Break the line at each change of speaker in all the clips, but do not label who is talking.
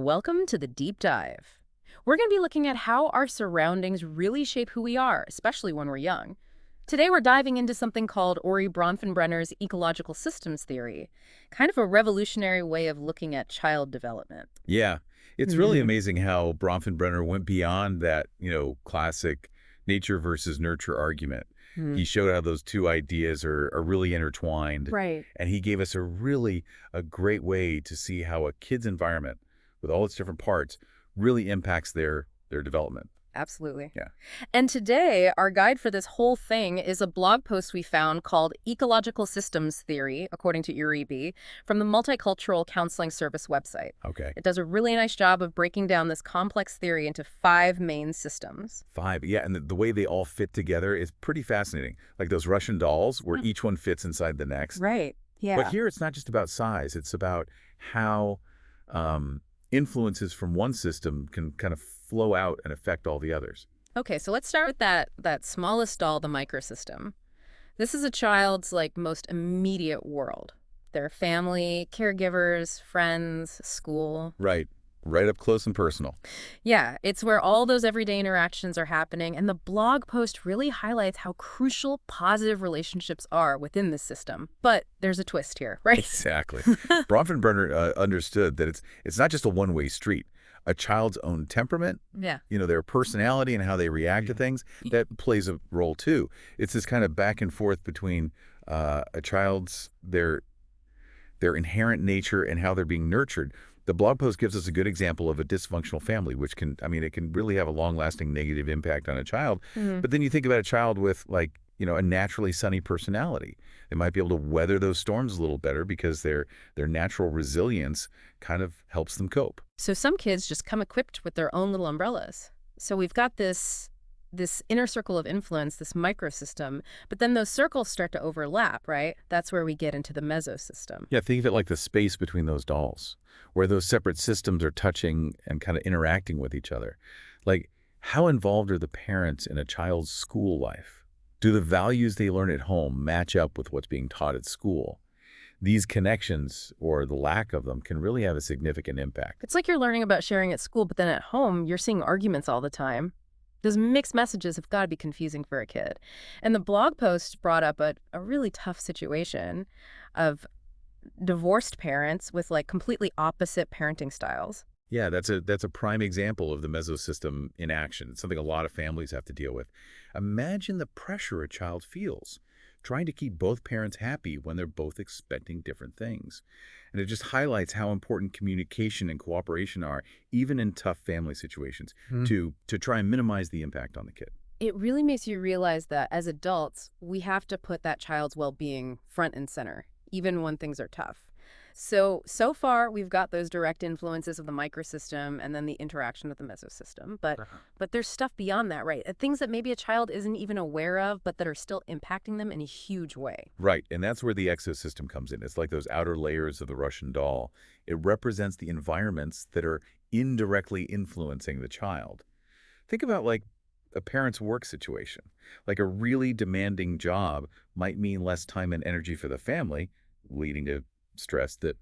Welcome to the deep dive. We're going to be looking at how our surroundings really shape who we are, especially when we're young. Today we're diving into something called Ori Bronfenbrenner's ecological systems theory, kind of a revolutionary way of looking at child development.
Yeah, it's really
Hmm.
amazing how Bronfenbrenner went beyond that, classic nature versus nurture argument.
Hmm.
He showed how those two ideas are really intertwined,
Right.
and he gave us a great way to see how a kid's environment, with all its different parts, really impacts their development.
Absolutely.
Yeah.
And today, our guide for this whole thing is a blog post we found called Ecological Systems Theory, according to UREB, from the Multicultural Counseling Service website.
Okay.
It does a really nice job of breaking down this complex theory into 5 main systems.
Five. Yeah, and the way they all fit together is pretty fascinating. Like those Russian dolls, where
Mm.
each one fits inside the next.
Right.
But
Yeah.
here it's not just about size. It's about how influences from one system can kind of flow out and affect all the others.
Okay, so let's start with that smallest doll, the microsystem. This is a child's most immediate world. Their family, caregivers, friends, school.
Right. Right up close and personal.
Yeah, it's where all those everyday interactions are happening, and the blog post really highlights how crucial positive relationships are within this system. But there's a twist here, right?
Exactly. Bronfenbrenner understood that it's not just a one-way street. A child's own temperament,
Yeah.
their personality and how they react to things, that plays a role too. It's this kind of back and forth between a child's their inherent nature and how they're being nurtured. The blog post gives us a good example of a dysfunctional family, which it can really have a long-lasting negative impact on a child.
Mhm.
But then you think about a child with a naturally sunny personality. They might be able to weather those storms a little better because their natural resilience kind of helps them cope.
So some kids just come equipped with their own little umbrellas. So we've got this inner circle of influence, this microsystem, but then those circles start to overlap, right? That's where we get into the mesosystem.
Yeah, think of it like the space between those dolls, where those separate systems are touching and kind of interacting with each other. Like, how involved are the parents in a child's school life? Do the values they learn at home match up with what's being taught at school? These connections, or the lack of them, can really have a significant impact.
It's like you're learning about sharing at school, but then at home, you're seeing arguments all the time. Those mixed messages have got to be confusing for a kid. And the blog post brought up a really tough situation of divorced parents with completely opposite parenting styles.
Yeah, that's a prime example of the mesosystem in action. It's something a lot of families have to deal with. Imagine the pressure a child feels trying to keep both parents happy when they're both expecting different things. And it just highlights how important communication and cooperation are, even in tough family situations, to try and minimize the impact on the kid.
It really makes you realize that as adults, we have to put that child's well-being front and center, even when things are tough. So far, we've got those direct influences of the microsystem and then the interaction with the mesosystem. But there's stuff beyond that, right? Things that maybe a child isn't even aware of, but that are still impacting them in a huge way.
Right, and that's where the exosystem comes in. It's like those outer layers of the Russian doll. It represents the environments that are indirectly influencing the child. Think about a parent's work situation. Like a really demanding job might mean less time and energy for the family, leading to stress that,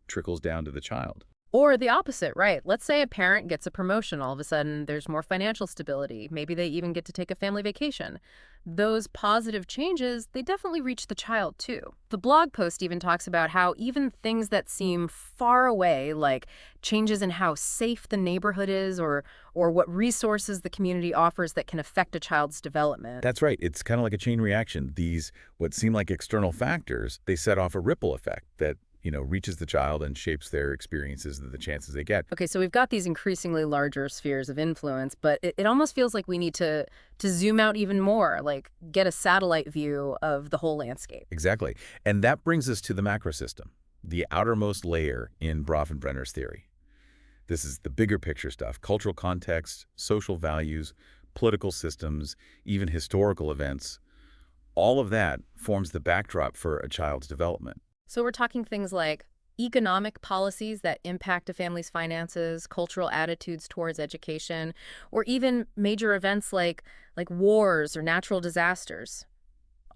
trickles down to the child.
Or the opposite, right? Let's say a parent gets a promotion. All of a sudden, there's more financial stability. Maybe they even get to take a family vacation. Those positive changes, they definitely reach the child too. The blog post even talks about how even things that seem far away, like changes in how safe the neighborhood is or what resources the community offers that can affect a child's development.
That's right. It's kind of like a chain reaction. These, what seem like external factors, they set off a ripple effect that, reaches the child and shapes their experiences and the chances they get.
Okay, so we've got these increasingly larger spheres of influence, but it almost feels like we need to zoom out even more, like get a satellite view of the whole landscape.
Exactly. And that brings us to the macrosystem, the outermost layer in Bronfenbrenner's theory. This is the bigger picture stuff: cultural context, social values, political systems, even historical events. All of that forms the backdrop for a child's development.
So we're talking things like economic policies that impact a family's finances, cultural attitudes towards education, or even major events like wars or natural disasters.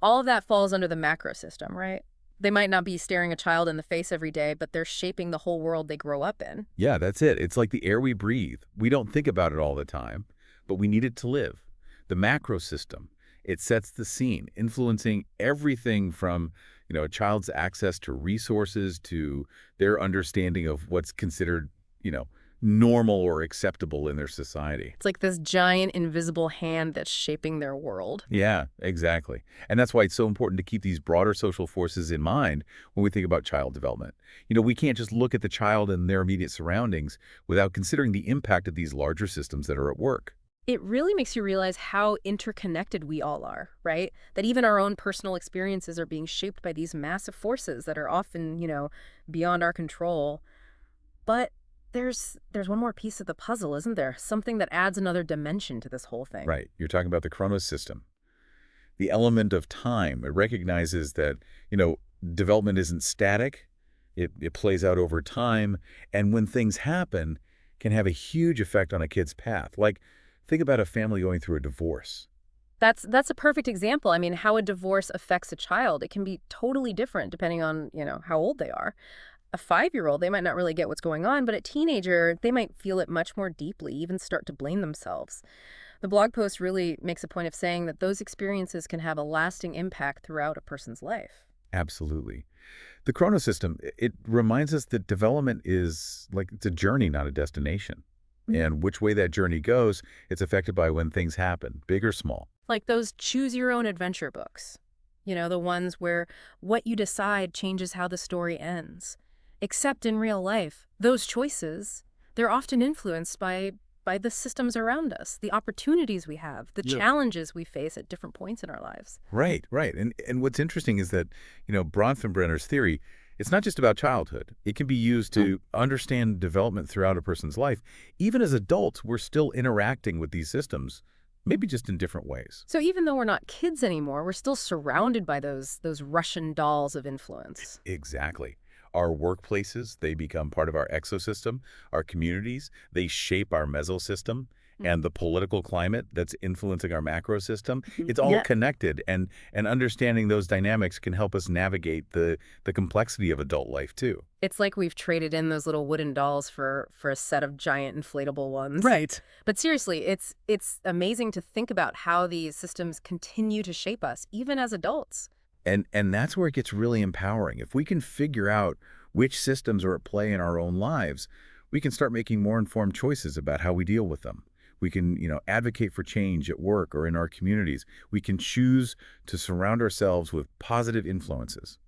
All of that falls under the macro system, right? They might not be staring a child in the face every day, but they're shaping the whole world they grow up in.
Yeah, that's it. It's like the air we breathe. We don't think about it all the time, but we need it to live. The macro system, it sets the scene, influencing everything from, a child's access to resources to their understanding of what's considered, you know, normal or acceptable in their society.
It's like this giant invisible hand that's shaping their world.
Yeah, exactly. And that's why it's so important to keep these broader social forces in mind when we think about child development. We can't just look at the child and their immediate surroundings without considering the impact of these larger systems that are at work.
It really makes you realize how interconnected we all are, right? That even our own personal experiences are being shaped by these massive forces that are often, beyond our control. But there's one more piece of the puzzle, isn't there? Something that adds another dimension to this whole thing.
Right. You're talking about the Chronos system. The element of time, it recognizes that, development isn't static. It plays out over time. And when things happen, can have a huge effect on a kid's path. Like, think about a family going through a divorce.
That's a perfect example. I mean, how a divorce affects a child. It can be totally different depending on, how old they are. A 5-year-old, they might not really get what's going on, but a teenager, they might feel it much more deeply, even start to blame themselves. The blog post really makes a point of saying that those experiences can have a lasting impact throughout a person's life.
Absolutely. The Chronos system, it reminds us that development is like it's a journey, not a destination. And which way that journey goes, it's affected by when things happen, big or small.
Like those choose your own adventure books. The ones where what you decide changes how the story ends. Except in real life, those choices, they're often influenced by the systems around us, the opportunities we have, the
Yeah.
challenges we face at different points in our lives.
Right, right. And what's interesting is that, Bronfenbrenner's theory, it's not just about childhood. It can be used to understand development throughout a person's life. Even as adults, we're still interacting with these systems, maybe just in different ways.
So even though we're not kids anymore, we're still surrounded by those Russian dolls of influence.
Exactly. Our workplaces, they become part of our exosystem. Our communities, they shape our mesosystem. And the political climate that's influencing our macro system, it's all
Yeah.
connected. And understanding those dynamics can help us navigate the complexity of adult life, too.
It's like we've traded in those little wooden dolls for a set of giant inflatable ones.
Right.
But seriously, it's amazing to think about how these systems continue to shape us, even as adults.
And that's where it gets really empowering. If we can figure out which systems are at play in our own lives, we can start making more informed choices about how we deal with them. We can, advocate for change at work or in our communities. We can choose to surround ourselves with positive influences.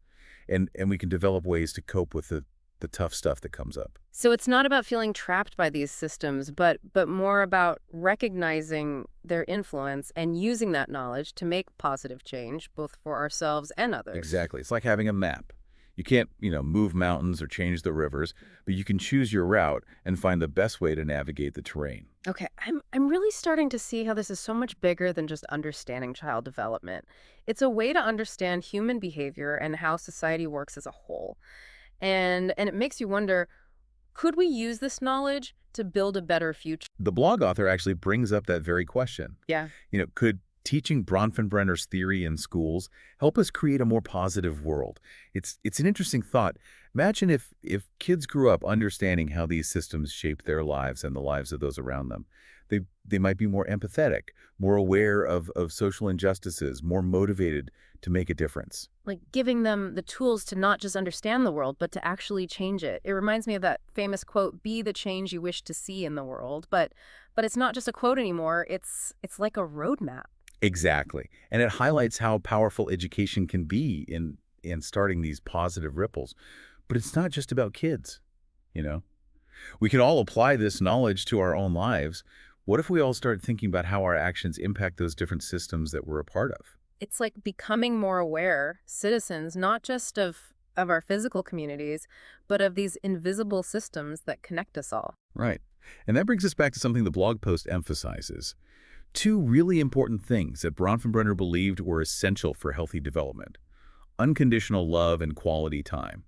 And we can develop ways to cope with the tough stuff that comes up.
So it's not about feeling trapped by these systems, but more about recognizing their influence and using that knowledge to make positive change, both for ourselves and others.
Exactly. It's like having a map. You can't, move mountains or change the rivers, but you can choose your route and find the best way to navigate the terrain.
Okay, I'm really starting to see how this is so much bigger than just understanding child development. It's a way to understand human behavior and how society works as a whole. And it makes you wonder, could we use this knowledge to build a better future?
The blog author actually brings up that very question.
Yeah.
Could teaching Bronfenbrenner's theory in schools help us create a more positive world? It's an interesting thought. Imagine if kids grew up understanding how these systems shape their lives and the lives of those around them. They might be more empathetic, more aware of social injustices, more motivated to make a difference.
Like giving them the tools to not just understand the world, but to actually change it. It reminds me of that famous quote, "Be the change you wish to see in the world." But it's not just a quote anymore. It's like a roadmap.
Exactly. And it highlights how powerful education can be in starting these positive ripples. But it's not just about kids, you know? We can all apply this knowledge to our own lives. What if we all start thinking about how our actions impact those different systems that we're a part of?
It's like becoming more aware citizens, not just of our physical communities, but of these invisible systems that connect us all.
Right. And that brings us back to something the blog post emphasizes. Two really important things that Bronfenbrenner believed were essential for healthy development: unconditional love and quality time.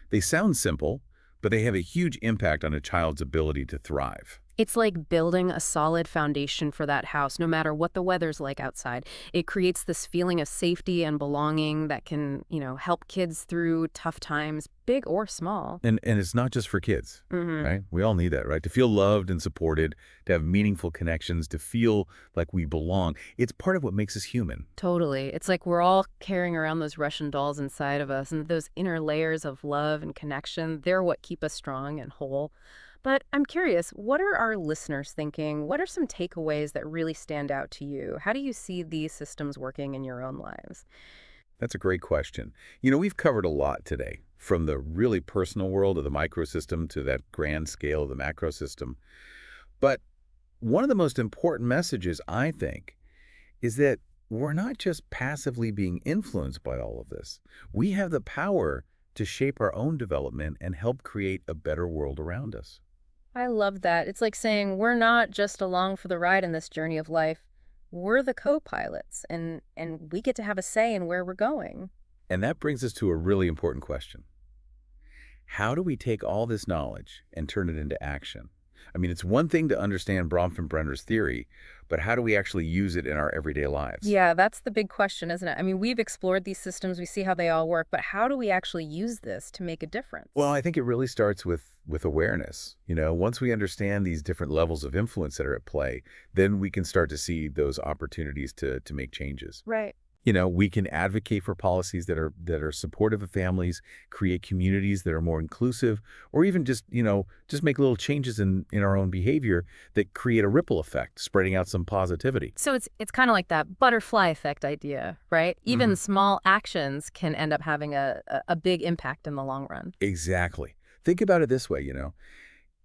They sound simple, but they have a huge impact on a child's ability to thrive.
It's like building a solid foundation for that house, no matter what the weather's like outside. It creates this feeling of safety and belonging that can, help kids through tough times, big or small.
And it's not just for kids, right? We all need that, right? To feel loved and supported, to have meaningful connections, to feel like we belong. It's part of what makes us human.
Totally. It's like we're all carrying around those Russian dolls inside of us, and those inner layers of love and connection, they're what keep us strong and whole. But I'm curious, what are our listeners thinking? What are some takeaways that really stand out to you? How do you see these systems working in your own lives?
That's a great question. We've covered a lot today, from the really personal world of the microsystem to that grand scale of the macrosystem. But one of the most important messages, I think, is that we're not just passively being influenced by all of this. We have the power to shape our own development and help create a better world around us.
I love that. It's like saying we're not just along for the ride in this journey of life. We're the co-pilots, and we get to have a say in where we're going.
And that brings us to a really important question. How do we take all this knowledge and turn it into action? I mean, it's one thing to understand Bronfenbrenner's theory, but how do we actually use it in our everyday lives?
Yeah, that's the big question, isn't it? I mean, we've explored these systems, we see how they all work, but how do we actually use this to make a
Well,
difference?
I think it really starts with awareness. Once we understand these different levels of influence that are at play, then we can start to see those opportunities to make changes.
Right.
We can advocate for policies that are supportive of families, create communities that are more inclusive, or even just make little changes in our own behavior that create a ripple effect, spreading out some positivity.
So it's kind of like that butterfly effect idea, right? Even small actions can end up having a big impact in the long run.
Exactly. Think about it this way.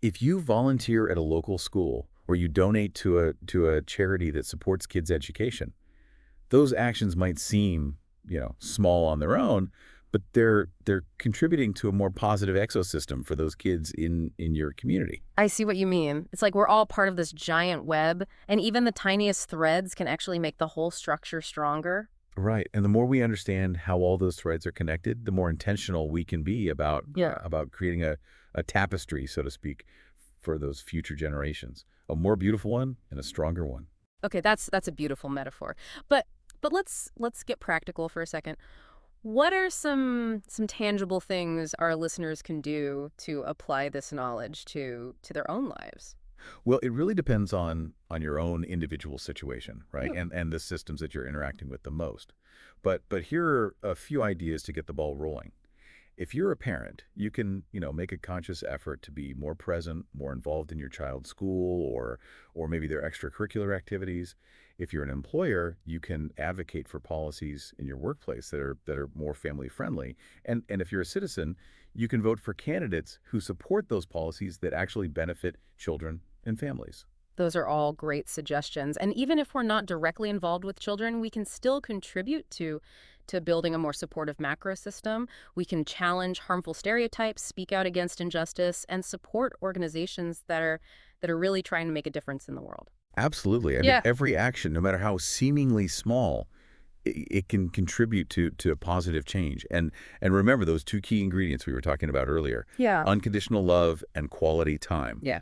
If you volunteer at a local school or you donate to a charity that supports kids' education, those actions might seem, small on their own, but they're contributing to a more positive ecosystem for those kids in your community.
I see what you mean. It's like we're all part of this giant web, and even the tiniest threads can actually make the whole structure stronger.
Right. And the more we understand how all those threads are connected, the more intentional we can be
Yeah.
about creating a tapestry, so to speak, for those future generations. A more beautiful one and a stronger one.
Okay, that's a beautiful metaphor. But let's get practical for a second. What are some tangible things our listeners can do to apply this knowledge to their own lives?
Well, it really depends on your own individual situation, right?
Hmm.
And the systems that you're interacting with the most. But here are a few ideas to get the ball rolling. If you're a parent, you can, make a conscious effort to be more present, more involved in your child's school or maybe their extracurricular activities. If you're an employer, you can advocate for policies in your workplace that are more family friendly. And if you're a citizen, you can vote for candidates who support those policies that actually benefit children and families.
Those are all great suggestions. And even if we're not directly involved with children, we can still contribute to building a more supportive macro system. We can challenge harmful stereotypes, speak out against injustice, and support organizations that are really trying to make a difference in the world.
Absolutely. I mean,
Yeah.
every action, no matter how seemingly small, it can contribute to a positive change. And remember those two key ingredients we were talking about earlier,
Yeah.
unconditional love and quality time.
Yeah.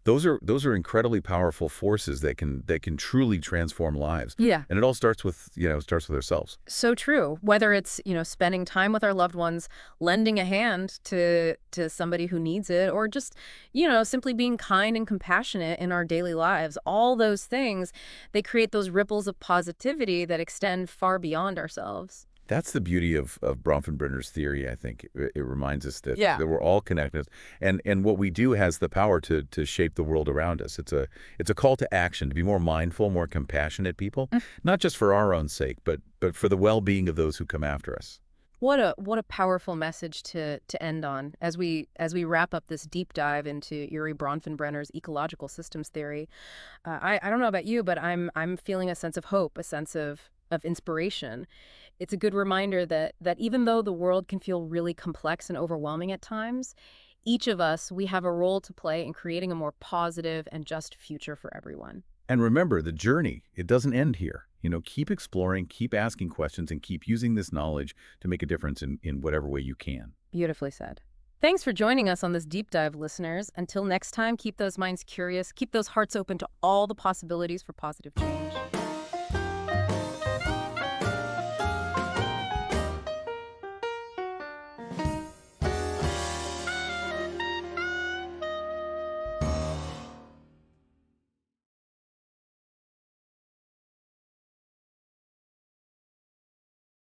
Those are incredibly powerful forces that can truly transform lives.
Yeah.
And it all starts with ourselves.
So true. Whether it's, spending time with our loved ones, lending a hand to somebody who needs it, or just, simply being kind and compassionate in our daily lives, all those things, they create those ripples of positivity that extend far beyond ourselves.
That's the beauty of Bronfenbrenner's theory, I think. It reminds us that,
Yeah.
that we're all connected, and what we do has the power to shape the world around us. It's a call to action, to be more mindful, more compassionate people, not just for our own sake, but for the well-being of those who come after us.
What a powerful message to end on as we wrap up this deep dive into Uri Bronfenbrenner's ecological systems theory. I don't know about you, but I'm feeling a sense of hope, a sense of inspiration. It's a good reminder that even though the world can feel really complex and overwhelming at times, each of us, we have a role to play in creating a more positive and just future for everyone.
And remember, the journey, it doesn't end here. Keep exploring, keep asking questions, and keep using this knowledge to make a difference in whatever way you can.
Beautifully said. Thanks for joining us on this deep dive, listeners. Until next time, keep those minds curious, keep those hearts open to all the possibilities for positive change.